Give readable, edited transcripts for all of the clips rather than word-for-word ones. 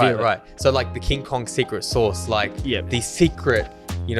Right. So like the King Kong secret sauce, like the secret,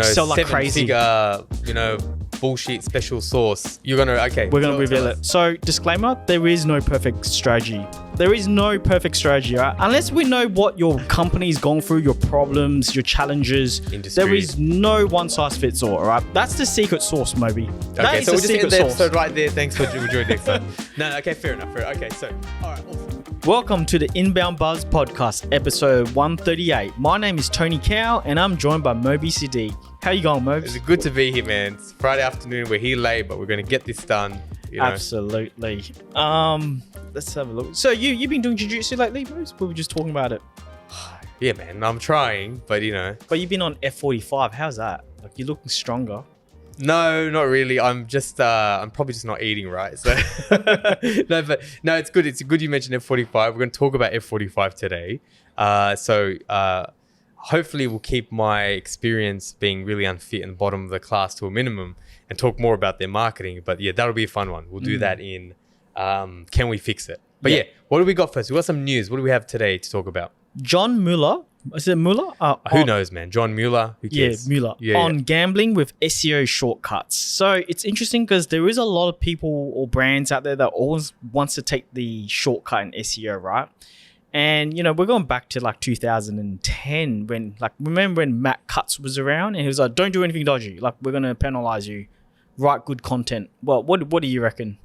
Sell like crazy. seven-figure, bullshit special sauce. We're gonna reveal it. So disclaimer, there is no perfect strategy. Right? Unless we know what your company's gone through, your problems, your challenges. Industry. There is no one size fits all, right? That's the secret sauce, Moby. Okay, so we'll just end the episode right there. Thanks for joining next time. No, okay, fair enough. Okay, so, all right, awesome. Welcome to the Inbound Buzz podcast, episode 138. My name is Tony Cow, and I'm joined by Moby Siddiq. How you going, Mobs? It's good to be here, man. It's Friday afternoon. We're here late, but we're going to get this done. Absolutely. Let's have a look. So you've been doing jiu-jitsu lately, Mobs? We were just talking about it. Yeah, man. I'm trying, but But you've been on F45. How's that? Like, you're looking stronger. No, not really. I'm just, I'm probably just not eating right. So no, it's good. It's good you mentioned F45. We're going to talk about F45 today. Hopefully we'll keep my experience being really unfit and bottom of the class to a minimum and talk more about their marketing. But yeah, that'll be a fun one. We'll do that in, Can We Fix It? But yeah, what do we got first? We got some news. What do we have today to talk about? John Mueller. Is it Mueller? Who knows, man? John Mueller. Who cares? Yeah, Mueller. On gambling with SEO shortcuts. So it's interesting because there is a lot of people or brands out there that always wants to take the shortcut in SEO, right? And, we're going back to like 2010 when, remember when Matt Cutts was around and he was like, don't do anything dodgy. Like, we're going to penalize you. Write good content. Well, what do you reckon?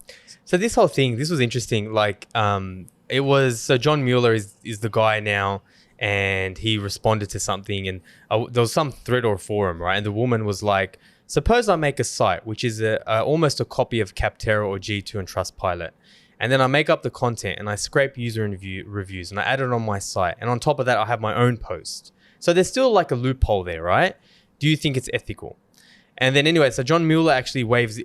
So this whole thing, this was interesting. So John Mueller is the guy now, and he responded to something, and there was some thread or forum, right? And the woman was like, suppose I make a site, which is almost a copy of Capterra or G2 and Trustpilot. And then I make up the content and I scrape user reviews and I add it on my site. And on top of that, I have my own post. So there's still like a loophole there, right? Do you think it's ethical? And then anyway, so John Mueller actually weighs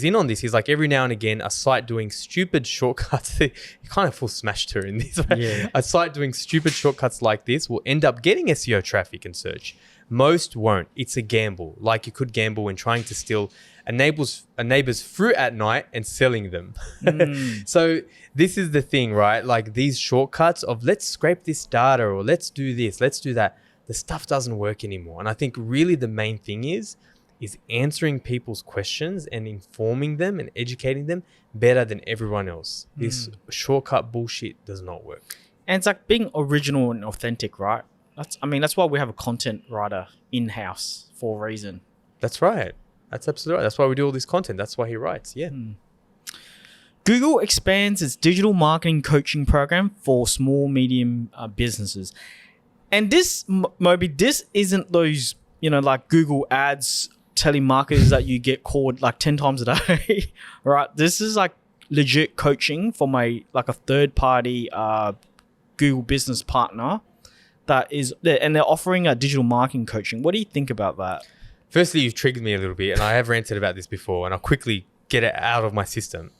in on this. He's like, every now and again, a site doing stupid shortcuts, he kind of full smashed her in this. Right? Yeah. A site doing stupid shortcuts like this will end up getting SEO traffic and search. Most won't. It's a gamble. Like you could gamble when trying to steal a neighbor's fruit at night and selling them. So this is the thing, right? Like these shortcuts of let's scrape this data or let's do this, let's do that. The stuff doesn't work anymore. And I think really the main thing is answering people's questions and informing them and educating them better than everyone else. This shortcut bullshit does not work. And it's like being original and authentic, right? That's why we have a content writer in-house for a reason. That's right. That's absolutely right. That's why we do all this content. That's why he writes. Yeah. Google expands its digital marketing coaching program for small, medium businesses. And this, Moby, this isn't those, like Google ads telling marketers that you get called like 10 times a day, right? This is like legit coaching from a third party Google business partner and they're offering a digital marketing coaching. What do you think about that? Firstly, you've triggered me a little bit, and I have ranted about this before, and I'll quickly get it out of my system.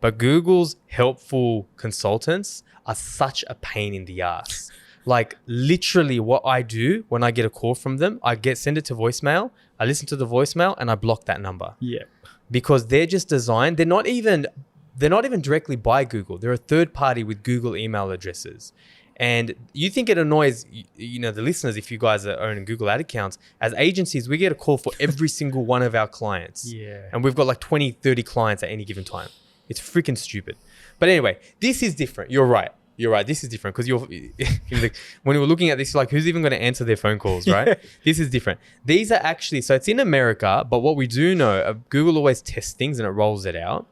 But Google's helpful consultants are such a pain in the ass. Like literally what I do when I get a call from them, send it to voicemail, I listen to the voicemail and I block that number. Yeah. Because they're just designed, they're not even directly by Google. They're a third party with Google email addresses. And you think it annoys, the listeners, if you guys are owning Google ad accounts, as agencies, we get a call for every single one of our clients. Yeah. And we've got like 20, 30 clients at any given time. It's freaking stupid. But anyway, this is different. You're right. This is different because when we're looking at this, like who's even going to answer their phone calls, right? Yeah. This is different. These are actually, so it's in America, but what we do know, Google always tests things and it rolls it out,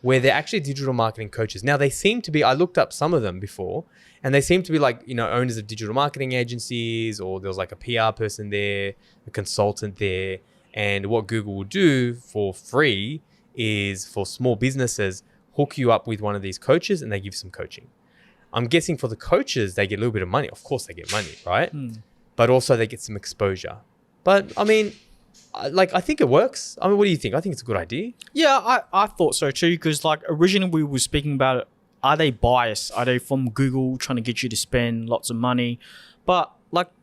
where they're actually digital marketing coaches. Now they seem to be, I looked up some of them before, and they seem to be like, owners of digital marketing agencies, or there was like a PR person there, a consultant there. And what Google will do for free is for small businesses, hook you up with one of these coaches and they give some coaching. I'm guessing for the coaches, they get a little bit of money. Of course they get money, right? But also they get some exposure. But I think it works. What do you think? I think it's a good idea. Yeah, I thought so too, because originally we were speaking about it. Are they biased? Are they from Google trying to get you to spend lots of money? But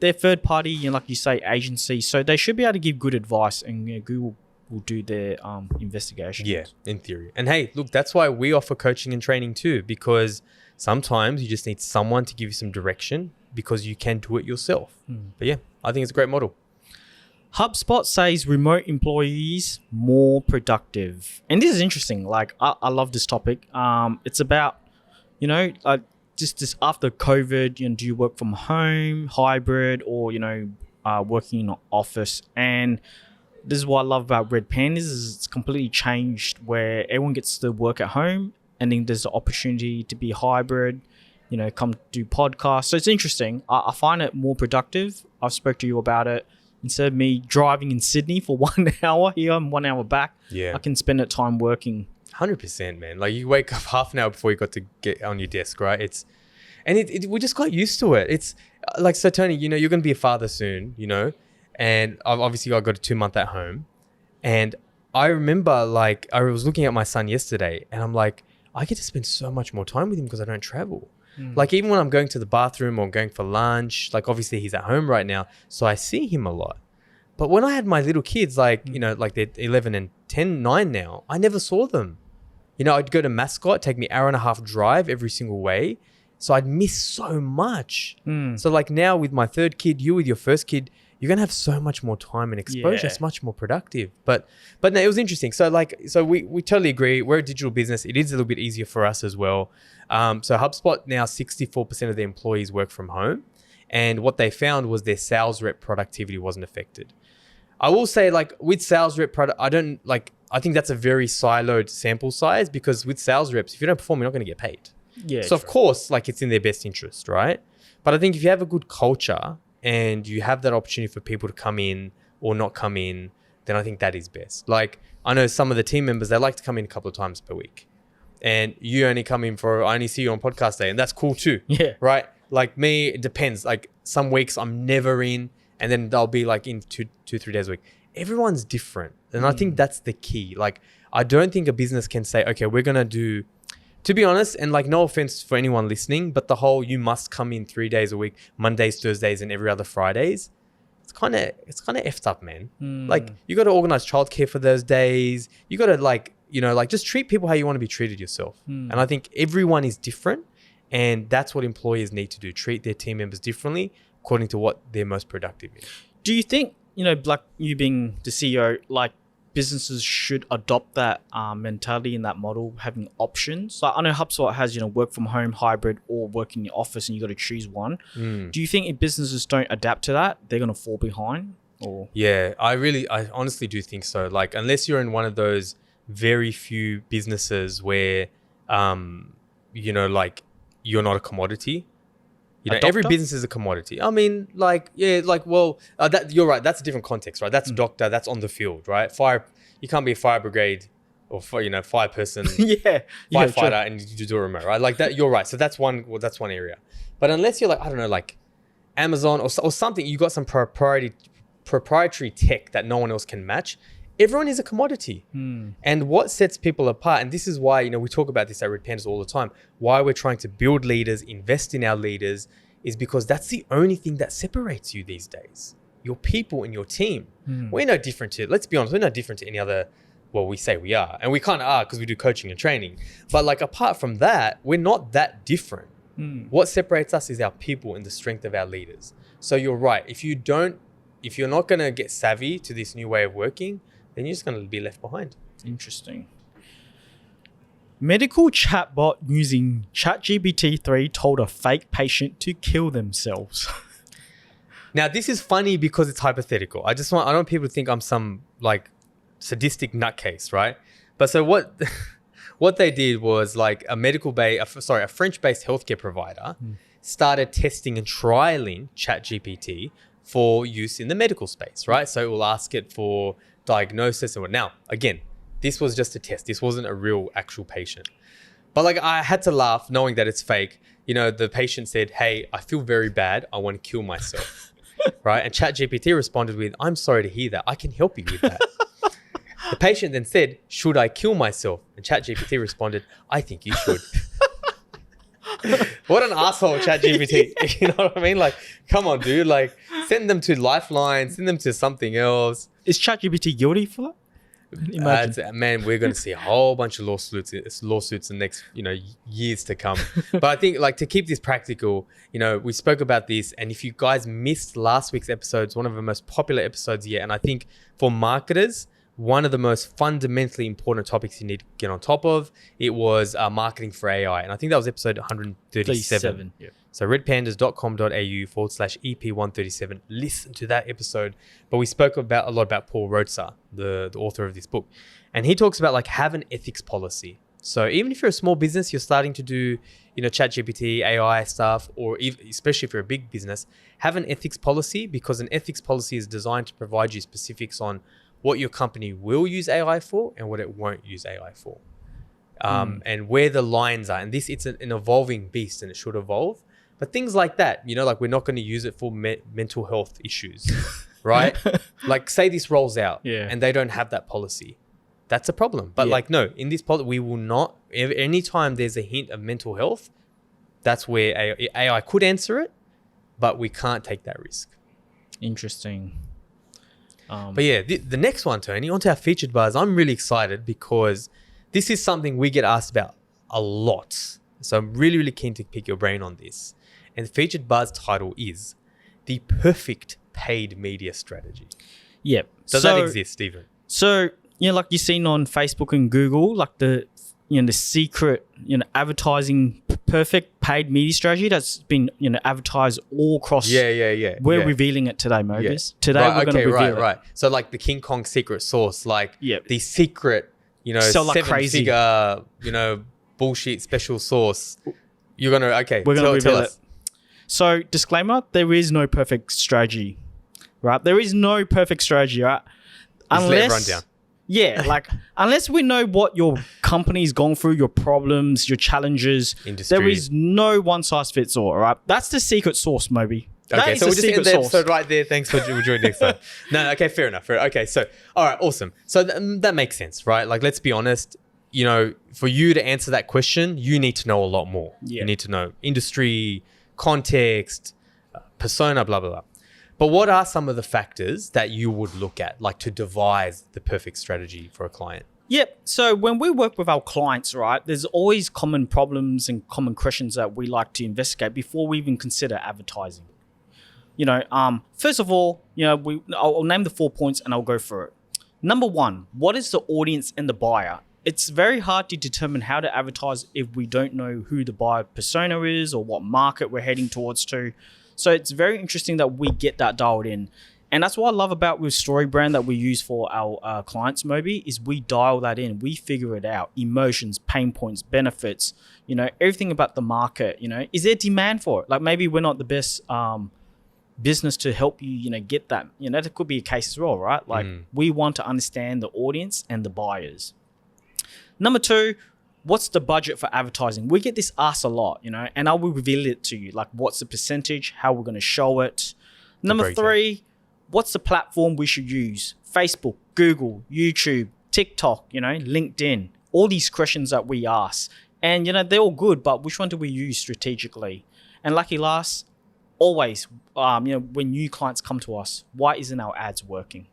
they're third party, like you say, agency. So they should be able to give good advice, and Google will do their investigations. Yeah, in theory. And hey, look, that's why we offer coaching and training too, because sometimes you just need someone to give you some direction because you can do it yourself. But yeah, I think it's a great model. HubSpot says remote employees more productive. And this is interesting. Like, I love this topic. It's about, just after COVID, do you work from home, hybrid, or, working in an office? And this is what I love about Red Pandas is it's completely changed where everyone gets to work at home, and then there's the opportunity to be hybrid, come do podcasts. So it's interesting. I find it more productive. I've spoke to you about it. Instead of me driving in Sydney for 1 hour here and 1 hour back, I can spend that time working. 100%, man. Like you wake up half an hour before you got to get on your desk, right? We just got used to it. It's like, so Tony, you're going to be a father soon, and I've obviously got a 2-month at home. And I remember like, I was looking at my son yesterday and I'm like, I get to spend so much more time with him because I don't travel. Like even when I'm going to the bathroom or going for lunch, like obviously he's at home right now, so I see him a lot. But when I had my little kids, like, like they're 11 and 10, 9 now, I never saw them. I'd go to Mascot, take me 1.5 hour drive every single way. So I'd miss so much. So like now with my third kid, you with your first kid, you're going to have so much more time and exposure. It's much more productive. But no, it was interesting. So we totally agree. We're a digital business. It is a little bit easier for us as well. So HubSpot now 64% of their employees work from home. And what they found was their sales rep productivity wasn't affected. I will say like with sales rep product, I think that's a very siloed sample size because with sales reps, if you don't perform, you're not going to get paid. Yeah. So of course, like it's in their best interest, right? But I think if you have a good culture and you have that opportunity for people to come in or not come in, then I think that is best. Like I know some of the team members, they like to come in a couple of times per week. And you only come in I only see you on podcast day, and that's cool too. Yeah. Right? Like me, it depends. Like some weeks I'm never in, and then they'll be like in 2-3 days a week. Everyone's different. And I think that's the key. Like I don't think a business can say, okay, we're going to do, to be honest, and like no offense for anyone listening, but the whole you must come in 3 days a week, Mondays, Thursdays, and every other Fridays, it's kind of effed up, man. Like you got to organize childcare for those days. You got to just treat people how you want to be treated yourself. And I think everyone is different, and that's what employers need to do. Treat their team members differently according to what they're most productive in. Do you think, like you being the CEO, like businesses should adopt that mentality in that model, having options? Like I know HubSpot has, work from home, hybrid, or work in the office, and you got to choose one. Do you think if businesses don't adapt to that, they're going to fall behind? Or yeah, I honestly do think so. Like unless you're in one of those very few businesses where, like you're not a commodity. Every business is a commodity. I mean, you're right. That's a different context, right? That's a doctor. That's on the field, right? You can't be a fire brigade or fire person, firefighter, and you do a remote, right? Like that. You're right. So that's one area. But unless you're like, I don't know, like Amazon or something, you got some proprietary tech that no one else can match. Everyone is a commodity. And what sets people apart, and this is why, we talk about this at Red Pandas all the time, why we're trying to build leaders, invest in our leaders, is because that's the only thing that separates you these days. Your people and your team. We're no different let's be honest, we're no different to any other, well, we say we are, and we kind of are because we do coaching and training. But like apart from that, we're not that different. What separates us is our people and the strength of our leaders. So you're right. If you're not going to get savvy to this new way of working, then you're just going to be left behind. Interesting. Medical chatbot using ChatGPT-3 told a fake patient to kill themselves. Now, this is funny because it's hypothetical. I don't want people to think I'm some like sadistic nutcase, right? But so what they did was like a French-based healthcare provider started testing and trialing ChatGPT for use in the medical space, right? So it will ask it for diagnosis and what. Now, again, this was just a test. This wasn't a real actual patient. But like I had to laugh knowing that it's fake. The patient said, "Hey, I feel very bad. I want to kill myself." Right? And ChatGPT responded with, "I'm sorry to hear that. I can help you with that." The patient then said, "Should I kill myself?" And ChatGPT responded, "I think you should." What an asshole, ChatGPT. You know what I mean? Like, come on, dude. Like, send them to Lifeline, send them to something else. Is ChatGPT guilty for that? Imagine. Man, we're going to see a whole bunch of lawsuits in the next, years to come. But I think like to keep this practical, we spoke about this. And if you guys missed last week's episodes, one of the most popular episodes yet. And I think for marketers, one of the most fundamentally important topics you need to get on top of, it was marketing for AI. And I think that was episode 137. Yeah. So redpandas.com.au/EP137. Listen to that episode. But we spoke a lot about Paul Roetzer, the author of this book. And he talks about like have an ethics policy. So even if you're a small business, you're starting to do, ChatGPT, AI stuff, or especially if you're a big business, have an ethics policy, because an ethics policy is designed to provide you specifics on what your company will use AI for and what it won't use AI for. And where the lines are. And it's an evolving beast, and it should evolve. But things like that, like we're not going to use it for mental health issues, right? Like say this rolls out and they don't have that policy. That's a problem. But no, in this policy, we will not, anytime there's a hint of mental health, that's where AI could answer it, but we can't take that risk. Interesting. But yeah, the next one, Tony, onto our featured buzz. I'm really excited because this is something we get asked about a lot. So I'm really, really keen to pick your brain on this. And the featured buzz title is The Perfect Paid Media Strategy. Yep. Does that exist, Stephen? So, like you've seen on Facebook and Google, like the secret, advertising perfect paid media strategy that's been, advertised all across. Yeah. We're revealing it today, Mobius. Today we're going to reveal it. Right. So like the King Kong secret sauce, like the secret, sell like crazy. Figure, bullshit special sauce. We're going to reveal it. So disclaimer, there is no perfect strategy, right? There is no perfect strategy, right? Just let it run down. Yeah, like unless we know what your company's gone through, your problems, your challenges, industry. There is no one size fits all, right? That's the secret sauce, Moby. Okay, so we'll just end the episode right there. Thanks for joining next time. No, okay, fair enough. Okay, so, all right, awesome. So that makes sense, right? Like, let's be honest, for you to answer that question, you need to know a lot more. Yeah. You need to know industry, context, persona, blah, blah, blah. But what are some of the factors that you would look at, like to devise the perfect strategy for a client? Yep. So when we work with our clients, right, there's always common problems and common questions that we like to investigate before we even consider advertising. First of all, I'll name the 4 points and I'll go through it. Number one, what is the audience and the buyer? It's very hard to determine how to advertise if we don't know who the buyer persona is or what market we're heading towards to. So it's very interesting that we get that dialed in. And that's what I love about with StoryBrand that we use for our clients, Moby, is we dial that in. We figure it out. Emotions, pain points, benefits, everything about the market, is there demand for it? Like maybe we're not the best business to help you, get that. That could be a case as well, right? Like we want to understand the audience and the buyers. Number two, what's the budget for advertising? We get this asked a lot, and I will reveal it to you. Like, what's the percentage? How we're going to show it? Number three, what's the platform we should use? Facebook, Google, YouTube, TikTok, LinkedIn. All these questions that we ask. And, they're all good, but which one do we use strategically? And lucky last, always, when new clients come to us, why isn't our ads working?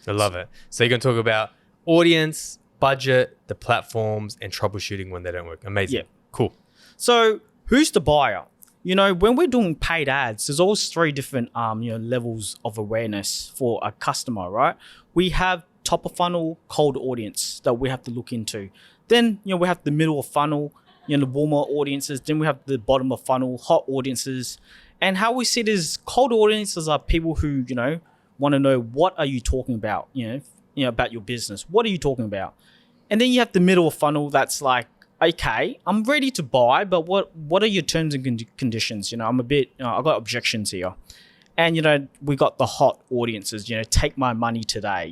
I love it. So you're going to talk about audience, budget, the platforms, and troubleshooting when they don't work. Amazing. Yeah. Cool. So who's the buyer? When we're doing paid ads, there's always three different levels of awareness for a customer, right? We have top of funnel, cold audience that we have to look into. Then, we have the middle of funnel, the warmer audiences. Then we have the bottom of funnel, hot audiences. And how we see it is cold audiences are people who, want to know what are you talking about, about your business. What are you talking about? And then you have the middle of funnel that's like, okay, I'm ready to buy, but what are your terms and conditions? I'm a bit, I've got objections here. And, we got the hot audiences, take my money today,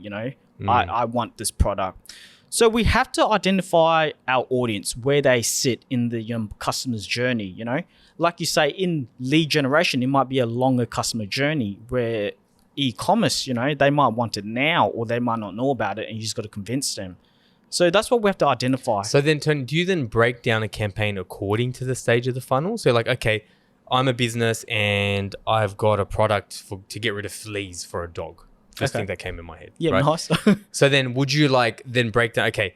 I want this product. So we have to identify our audience, where they sit in the customer's journey, Like you say, in lead generation, it might be a longer customer journey where e-commerce, they might want it now or they might not know about it and you just got to convince them. So that's what we have to identify. So then, Tony, do you then break down a campaign according to the stage of the funnel? So like, okay, I'm a business and I've got a product to get rid of fleas for a dog, First thing that came in my head. Yeah, right? nice. So then would you like then break down, okay,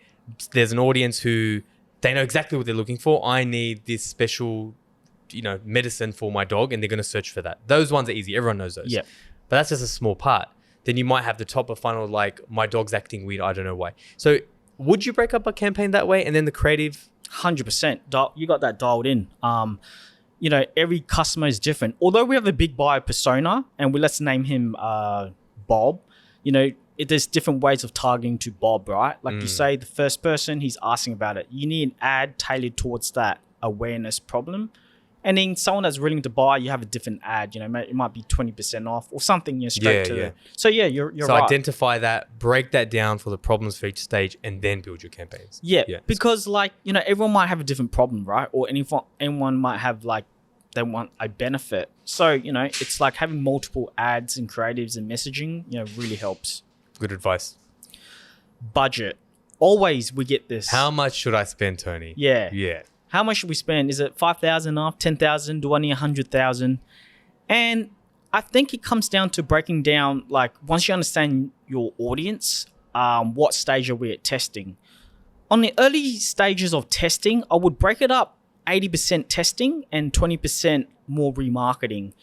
there's an audience who they know exactly what they're looking for. I need this special, medicine for my dog, and they're going to search for that. Those ones are easy. Everyone knows those. Yeah. But that's just a small part. Then you might have the top of funnel, like my dog's acting weird. I don't know why. So would you break up a campaign that way? And then the creative? 100%. You got that dialed in. Every customer is different. Although we have a big buyer persona, and let's name him Bob, there's different ways of targeting to Bob, right? Like you say, the first person, he's asking about it. You need an ad tailored towards that awareness problem. And then someone that's willing to buy, you have a different ad. It might be 20% off or something. Straight to the. So yeah, you're so right. Identify that, break that down for the problems for each stage, and then build your campaigns. Yeah. Because everyone might have a different problem, right? Or anyone might have they want a benefit. So it's like having multiple ads and creatives and messaging. Really helps. Good advice. Budget. Always we get this. How much should I spend, Tony? Yeah. How much should we spend? Is it 5,000 off, 10,000? Do I need 100,000? And I think it comes down to breaking down, once you understand your audience, what stage are we at testing? On the early stages of testing, I would break it up 80% testing and 20% more remarketing.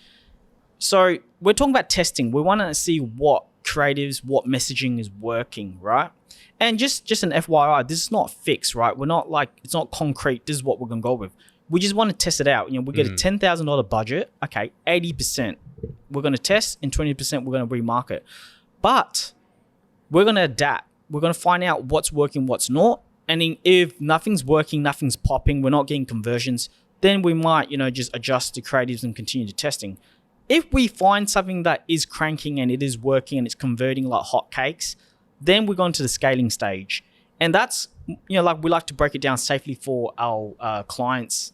So we're talking about testing. We want to see what creatives, what messaging is working, right? And just an FYI, this is not fixed, right? We're not it's not concrete. This is what we're going to go with. We just want to test it out. We get a $10,000 budget. Okay, 80% we're going to test and 20% we're going to remarket. But we're going to adapt. We're going to find out what's working, what's not. And then if nothing's working, nothing's popping, we're not getting conversions, then we might, just adjust the creatives and continue to testing. If we find something that is cranking and it is working and it's converting like hotcakes, then we're going to the scaling stage. And that's, we like to break it down safely for our clients,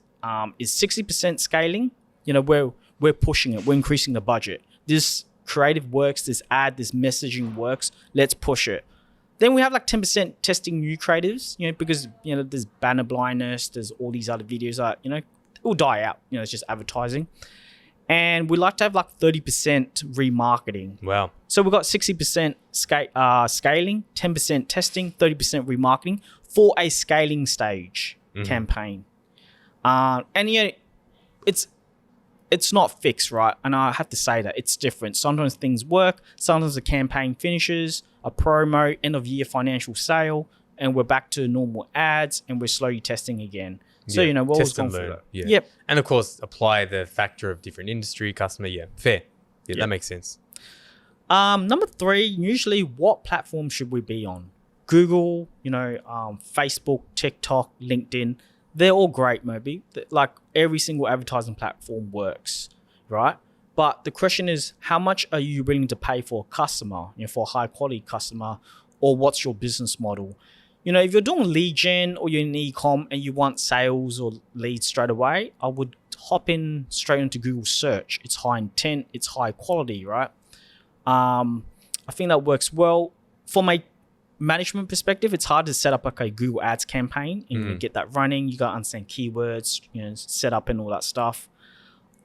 is 60% scaling. We're pushing it. We're increasing the budget. This creative works, this ad, this messaging works. Let's push it. Then we have 10% testing new creatives, because, there's banner blindness. There's all these other videos that, it will die out. It's just advertising. And we like to have 30% remarketing. Wow. So we've got 60% scaling, 10% testing, 30% remarketing for a scaling stage campaign. And it's not fixed, right? And I have to say that it's different. Sometimes things work. Sometimes the campaign finishes, a promo, end of year financial sale, and we're back to normal ads and we're slowly testing again. So, we're always going through that. Yeah. Yep. And of course, apply the factor of different industry, customer. Yeah, fair. Yeah, that makes sense. Number 3, usually what platform should we be on? Google, Facebook, TikTok, LinkedIn. They're all great, Moby. Every single advertising platform works, right? But the question is, how much are you willing to pay for a customer, for a high quality customer, or what's your business model? If you're doing lead gen or you're in e-com and you want sales or leads straight away, I would hop in straight into Google search. It's high intent, it's high quality, right? I think that works well. From a management perspective, it's hard to set up a Google Ads campaign and get that running. You got to understand keywords, set up and all that stuff.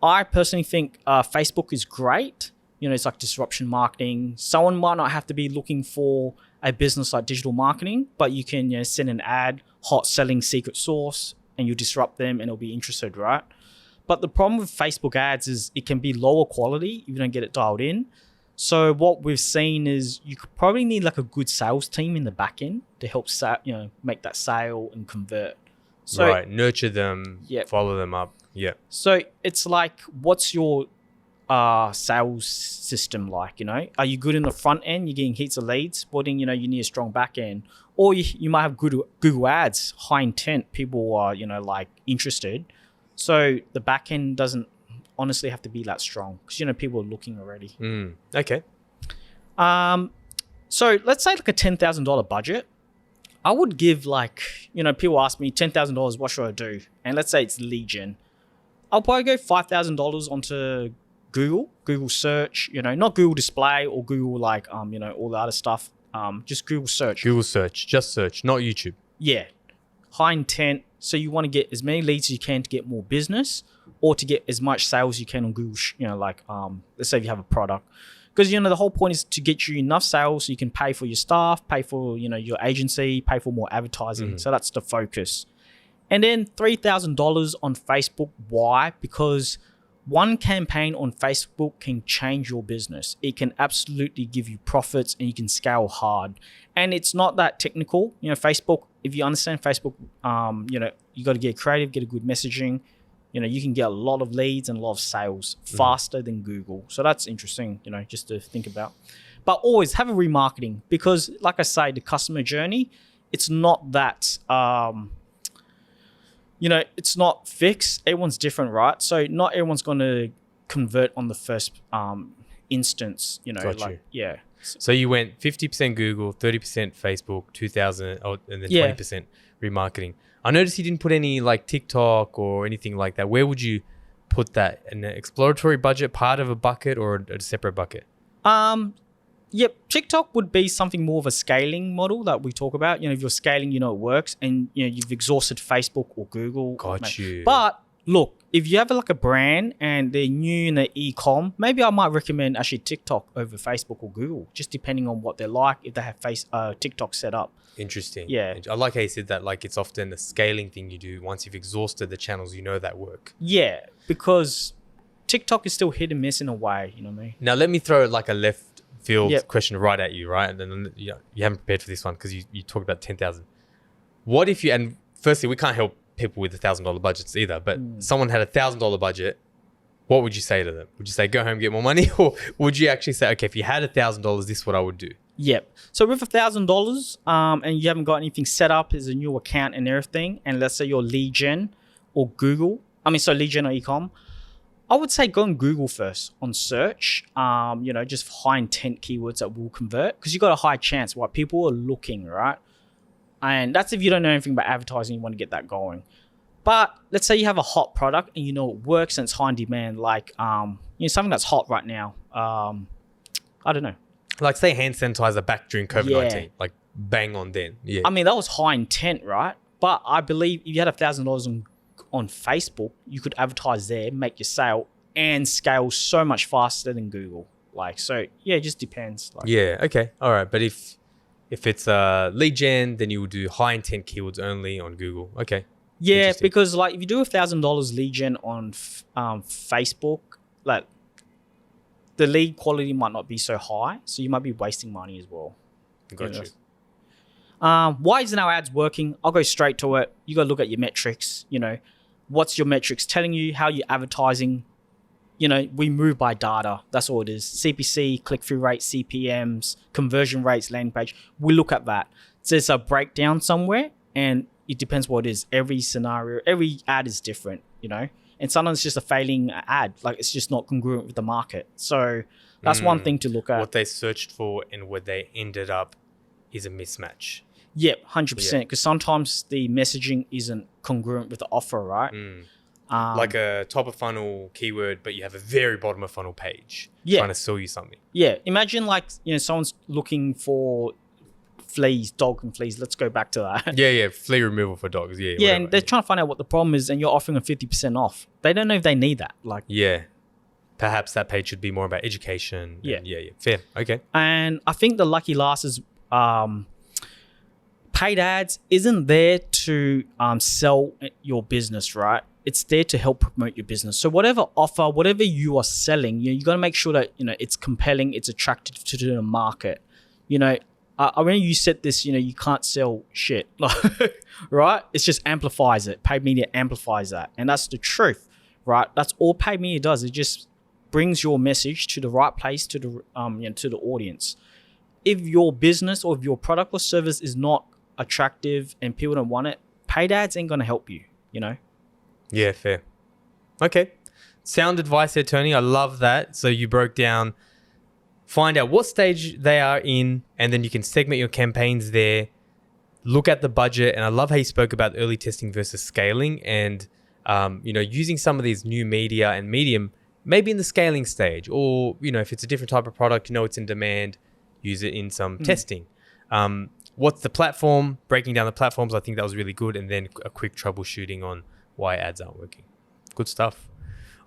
I personally think Facebook is great. It's like disruption marketing. Someone might not have to be looking for a business like digital marketing, but you can send an ad, hot selling secret sauce, and you disrupt them and they'll be interested, right? But the problem with Facebook ads is it can be lower quality if you don't get it dialed in. So what we've seen is you could probably need a good sales team in the back end to help make that sale and convert. So, right, nurture them, follow them up. Yeah. So it's what's your sales system like? Are you good in the front end? You're getting heaps of leads. Well, then you need a strong back end, or you might have Google Ads, high intent. People are interested. So the back end doesn't honestly have to be that strong because people are looking already. Okay. So let's say a $10,000 budget. I would give people ask me $10,000, what should I do? And let's say it's lead gen. I'll probably go $5,000 onto Google search, not Google display or Google all the other stuff. Just Google search. Google search, just search, not YouTube. Yeah. High intent, So you want to get as many leads as you can to get more business, or to get as much sales as you can on Google. Let's say if you have a product, because the whole point is to get you enough sales so you can pay for your staff, pay for your agency, pay for more advertising. So that's the focus. And then $3,000 on Facebook. Why? Because one campaign on Facebook can change your business. It can absolutely give you profits, and you can scale hard. And it's not that technical. Facebook, if you understand Facebook, you got to get creative, get a good messaging. You can get a lot of leads and a lot of sales faster than Google. So that's interesting, just to think about. But always have a remarketing, because like I say, the customer journey, it's not that... it's not fixed. Everyone's different, right? So not everyone's going to convert on the first instance, yeah. So you went 50% Google, 30% Facebook, 2,000, and then 20% remarketing. I noticed you didn't put any like TikTok or anything like that. Where would you put that? An exploratory budget, part of a bucket, or a separate bucket? Yep, TikTok would be something more of a scaling model that we talk about. If you're scaling, it works, and you've exhausted Facebook or Google. Got you. But look, if you have like a brand and they're new in the e-com, maybe I might recommend actually TikTok over Facebook or Google, just depending on what they're like, if they have TikTok set up. Interesting. Yeah. I like how you said that, like it's often a scaling thing you do. Once you've exhausted the channels, that work. Yeah, because TikTok is still hit and miss in a way, you know what I mean? Now, let me throw like a left field question right at you, right? And then you haven't prepared for this one because you talked about 10,000. What if and firstly, we can't help people with $1,000 budgets either, but someone had $1,000 budget, what would you say to them? Would you say, go home, get more money? Or would you actually say, okay, if you had $1,000, this is what I would do? Yep. So with $1,000 and you haven't got anything set up as a new account and everything, and let's say you're lead gen or lead gen or ecom, I would say go on Google first on search, just high intent keywords that will convert, because you got a high chance, right? People are looking, right? And that's if you don't know anything about advertising, you want to get that going. But let's say you have a hot product and it works and it's high in demand, like something that's hot right now. I don't know. Like say hand sanitizer back during COVID-19, like bang on then. Yeah. I mean, that was high intent, right? But I believe if you had $1,000 on Facebook, you could advertise there, make your sale, and scale so much faster than Google. It just depends. Yeah. Okay. All right. But if it's lead gen, then you would do high intent keywords only on Google. Okay. Yeah, because if you do $1,000 lead gen on Facebook, the lead quality might not be so high, so you might be wasting money as well. Got you. Why isn't our ads working? I'll go straight to it. You got to look at your metrics. What's your metrics telling you? How you're advertising? We move by data. That's all it is. CPC, click-through rate, CPMs, conversion rates, landing page. We look at that. So there's a breakdown somewhere, and it depends what it is. Every scenario, every ad is different, And sometimes it's just a failing ad. It's just not congruent with the market. So that's one thing to look at. What they searched for and what they ended up is a mismatch. Yep, 100%. Because sometimes the messaging isn't congruent with the offer, right? Like a top of funnel keyword, but you have a very bottom of funnel page trying to sell you something. Yeah, imagine someone's looking for fleas, dog and fleas. Let's go back to that. Yeah, flea removal for dogs. Yeah, whatever. And they're trying to find out what the problem is, and you're offering them 50% off. They don't know if they need that. Yeah. Perhaps that page should be more about education. Yeah. Fair. Okay. And I think the lucky last is paid ads isn't there to sell your business, right? It's there to help promote your business. So whatever offer, whatever you are selling, you got to make sure that it's compelling, it's attractive to the market. I remember you said this, you can't sell shit, right? It just amplifies it. Paid media amplifies that. And that's the truth, right? That's all paid media does. It just brings your message to the right place, to the audience. If your business or if your product or service is not attractive and people don't want it, paid ads ain't going to help you, Yeah, fair. Okay. Sound advice there, Tony. I love that. So you broke down, find out what stage they are in, and then you can segment your campaigns there, look at the budget. And I love how you spoke about early testing versus scaling and, using some of these new media and medium, maybe in the scaling stage, or, if it's a different type of product, it's in demand, use it in some testing. what's the platform, breaking down the platforms. I think that was really good. And then a quick troubleshooting on why ads aren't working. Good stuff.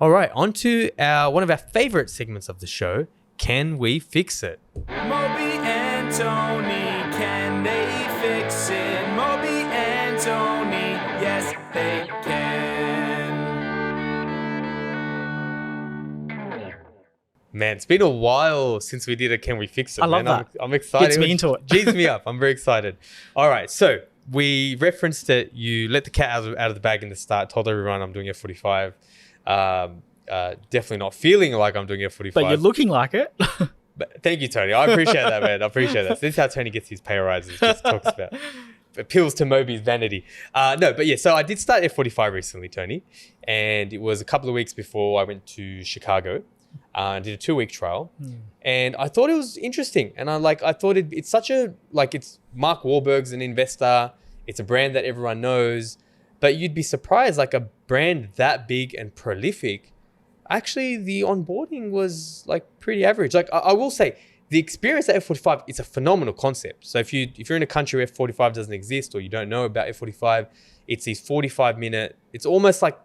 All right, on to one of our favorite segments of the show. Can we fix it? Moby and Tony, can they fix it? Moby and Tony, yes they can. Man, it's been a while since we did a Can We Fix It? I love that. I'm excited. Gets me into it. G's me up. I'm very excited. All right, so we referenced it. You let the cat out of the bag in the start, told everyone I'm doing F45. Definitely not feeling like I'm doing F45. But you're looking like it. But thank you, Tony. I appreciate that, man. I appreciate that. So this is how Tony gets his pay rises. Just talks about appeals to Moby's vanity. No, but yeah. So I did start F45 recently, Tony, and it was a couple of weeks before I went to Chicago. Did a 2-week trial, and I thought it was interesting. And I thought it's such a it's Mark Wahlberg's an investor. It's a brand that everyone knows, but you'd be surprised, like a brand that big and prolific. Actually, the onboarding was like pretty average. Like I will say, the experience at F45 is a phenomenal concept. So if you're in a country where F45 doesn't exist or you don't know about F45, it's these 45-minute. It's almost like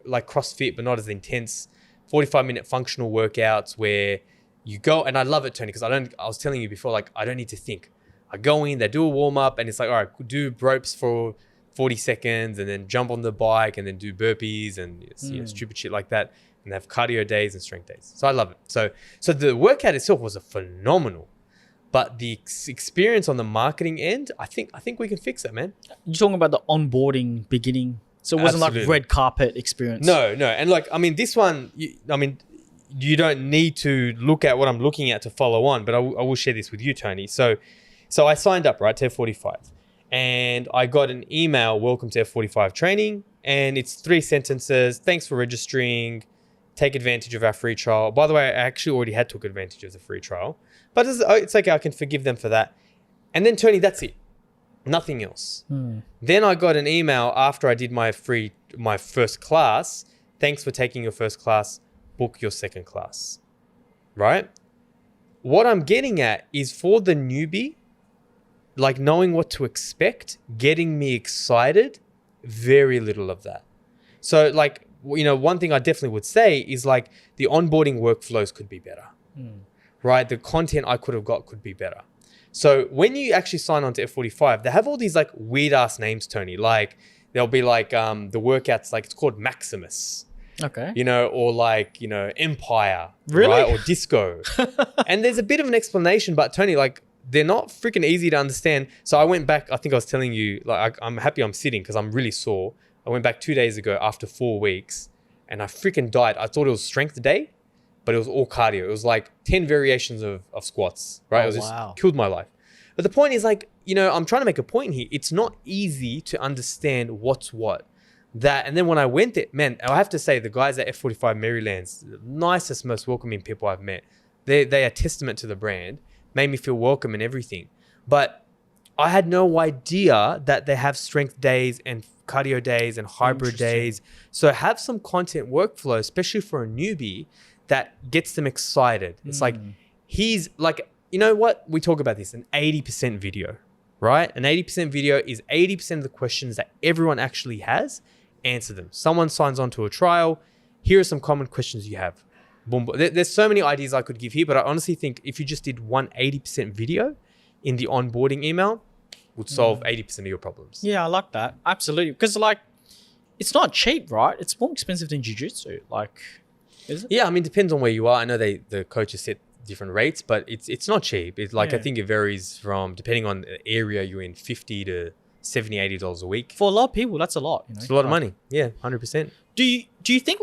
CrossFit, but not as intense. 45-minute functional workouts where you go, and I love it, Tony, because I was telling you before, like I don't need to think. I go in, they do a warm up, and it's like, all right, do ropes for 40 seconds, and then jump on the bike, and then do burpees and stupid shit like that. And they have cardio days and strength days. So I love it. So the workout itself was a phenomenal, but the experience on the marketing end, I think we can fix it, man. You're talking about the onboarding beginning. So it wasn't Absolutely. like red carpet experience. No. And this one, you don't need to look at what I'm looking at to follow on, but I will share this with you, Tony. So I signed up, right, to F45, and I got an email, welcome to F45 training, and it's 3 sentences. Thanks for registering. Take advantage of our free trial. By the way, I actually already took advantage of the free trial, but it's okay. I can forgive them for that. And then, Tony, that's it. Nothing else. Then I got an email after I did my first class. Thanks for taking your first class. Book your second class. Right? What I'm getting at is for the newbie, like knowing what to expect, getting me excited, very little of that. So one thing I definitely would say is like the onboarding workflows could be better. Right? The content I could have got could be better. So when you actually sign on to F45, they have all these like weird ass names, Tony. Like there'll be like the workouts, like it's called Maximus. Okay. Or Empire. Really? Right? Or Disco. And there's a bit of an explanation, but Tony, like they're not freaking easy to understand. So I went back, I think I was telling you, like I'm happy I'm sitting because I'm really sore. I went back 2 days ago after 4 weeks and I freaking died. I thought it was strength day, but it was all cardio. It was like 10 variations of squats, right? It was just killed my life. But the point is I'm trying to make a point here. It's not easy to understand what's what. And then when I went there, man, I have to say the guys at F45 Maryland's the nicest, most welcoming people I've met. They are testament to the brand, made me feel welcome and everything. But I had no idea that they have strength days and cardio days and hybrid days. So have some content workflow, especially for a newbie, that gets them excited. It's like, he's like, you know what? We talk about this, an 80% video, right? An 80% video is 80% of the questions that everyone actually has, answer them. Someone signs on to a trial. Here are some common questions you have. Boom, boom. There's so many ideas I could give here, but I honestly think if you just did one 80% video in the onboarding email, would solve 80% of your problems. Yeah, I like that. Absolutely. Because it's not cheap, right? It's more expensive than jiu-jitsu. Is it? Yeah, I mean, it depends on where you are. I know the coaches set different rates, but it's not cheap. It's I think it varies from, depending on the area you're in, $50 to $70, $80 a week. For a lot of people, that's a lot. It's a lot of money. Yeah, 100%. Do you think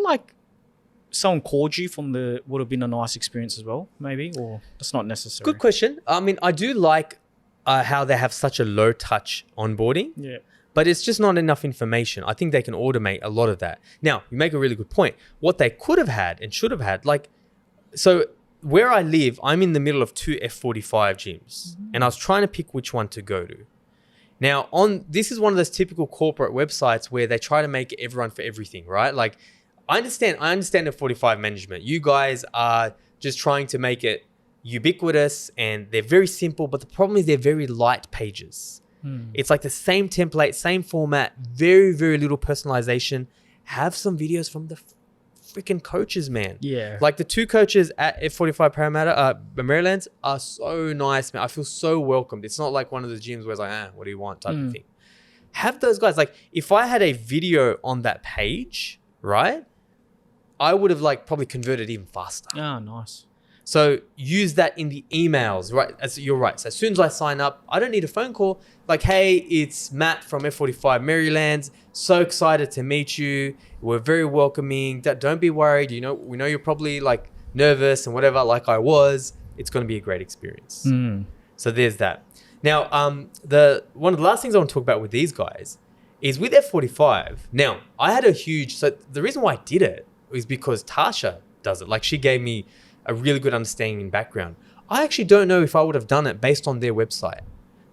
someone called you from would have been a nice experience as well, maybe, or that's not necessary? Good question. I mean, I do like how they have such a low touch onboarding. Yeah. But it's just not enough information. I think they can automate a lot of that. Now, you make a really good point. What they could have had and should have had, so where I live, I'm in the middle of 2 F45 gyms, and I was trying to pick which one to go to. Now, this is one of those typical corporate websites where they try to make everyone for everything, right? Like, I understand F45 management. You guys are just trying to make it, ubiquitous and they're very simple, but the problem is they're very light pages. It's like the same template, same format, very, very little personalization. Have some videos from the freaking coaches, man. Yeah. Like the 2 coaches at F45 Parramatta, Marylands are so nice, man. I feel so welcomed. It's not like one of the gyms where it's like, what do you want type of thing. Have those guys. Like if I had a video on that page, right, I would have like probably converted even faster. Oh, nice. So use that in the emails, right? You're right. So as soon as I sign up, I don't need a phone call. Like, hey, it's Matt from F45 Marylands. So excited to meet you. We're very welcoming. Don't be worried. We know you're probably like nervous and whatever, like I was. It's going to be a great experience. So there's that. Now, one of the last things I want to talk about with these guys is with F45. Now, I had so the reason why I did it is because Tasha does it. Like she gave me a really good understanding and background. I actually don't know if I would have done it based on their website.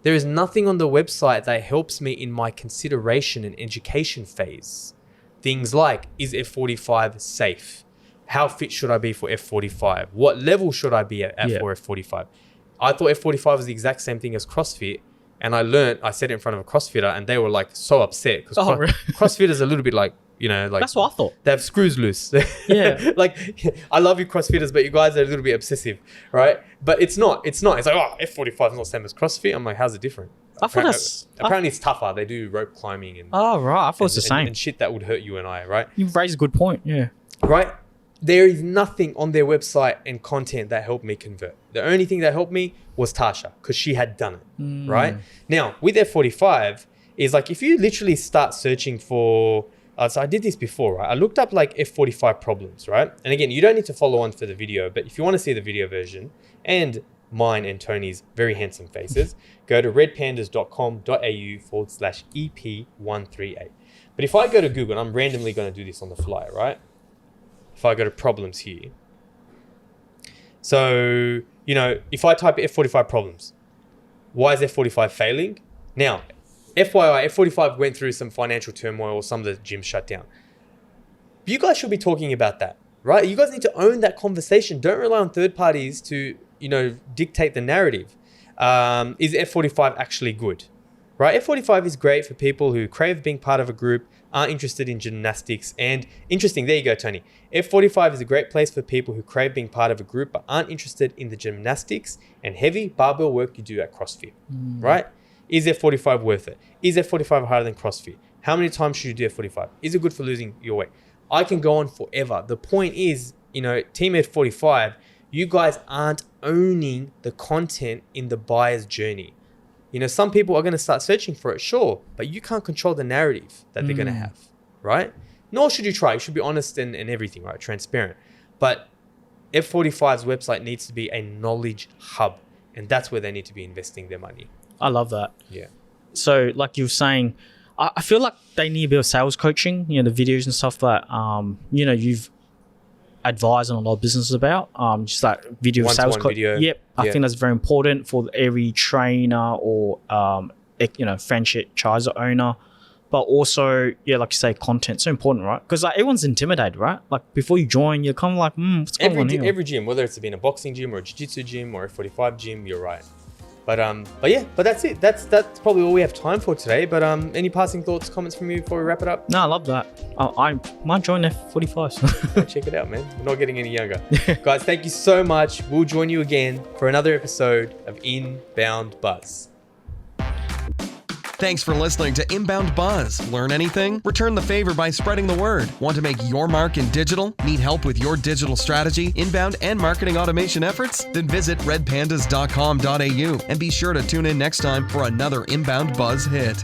There is nothing on the website that helps me in my consideration and education phase. Things like, is F45 safe? How fit should I be for F45? What level should I be at for F45? I thought F45 was the exact same thing as CrossFit. And I said it in front of a CrossFitter and they were like so upset because really? CrossFit is a little bit like, that's what I thought. They have screws loose. Yeah. Like, I love you CrossFitters, but you guys are a little bit obsessive, right? But it's not. It's like, F45 is not the same as CrossFit. I'm like, how's it different? Apparently it's tougher. They do rope climbing and right. I thought it's the same. And shit that would hurt you and I, right? You raised a good point. Yeah. Right? There is nothing on their website and content that helped me convert. The only thing that helped me was Tasha because she had done it, right? Now, with F45 is like if you literally start searching for... so I did this before, right? I looked up like F45 problems, right? And again, you don't need to follow on for the video, but if you want to see the video version and mine and Tony's very handsome faces, go to redpandas.com.au/EP138. But if I go to Google, and I'm randomly going to do this on the fly, right? If I go to problems here. So, if I type F45 problems, why is F45 failing? Now, FYI, F45 went through some financial turmoil, some of the gyms shut down. You guys should be talking about that, right? You guys need to own that conversation. Don't rely on third parties to, dictate the narrative. Is F45 actually good, right? F45 is great for people who crave being part of a group, aren't interested in gymnastics. And interesting, there you go, Tony. F45 is a great place for people who crave being part of a group, but aren't interested in the gymnastics and heavy barbell work you do at CrossFit, right? Is F45 worth it? Is F45 harder than CrossFit? How many times should you do F45? Is it good for losing your weight? I can go on forever. The point is, Team F45, you guys aren't owning the content in the buyer's journey. Some people are going to start searching for it, sure, but you can't control the narrative that they're going to have, right? Nor should you try. You should be honest and everything, right? Transparent. But F45's website needs to be a knowledge hub, and that's where they need to be investing their money. I love that. Yeah. So like you were saying, I feel like they need a bit of sales coaching, the videos and stuff that, you've advised on a lot of businesses about, just like video sales coaching. Yep. I think that's very important for every trainer or, franchise owner, but also, like you say, content. So important, right? Because like everyone's intimidated, right? Like before you join, you're kind of like, what's going on here? Every gym, whether it's been a boxing gym or a jiu-jitsu gym or a F45 gym, you're right. But that's it. That's probably all we have time for today. But any passing thoughts, comments from you before we wrap it up? No, I love that. I might join F45. Check it out, man. We're not getting any younger. Guys, thank you so much. We'll join you again for another episode of Inbound Buzz. Thanks for listening to Inbound Buzz. Learn anything? Return the favor by spreading the word. Want to make your mark in digital? Need help with your digital strategy, inbound, and marketing automation efforts? Then visit redpandas.com.au and be sure to tune in next time for another Inbound Buzz hit.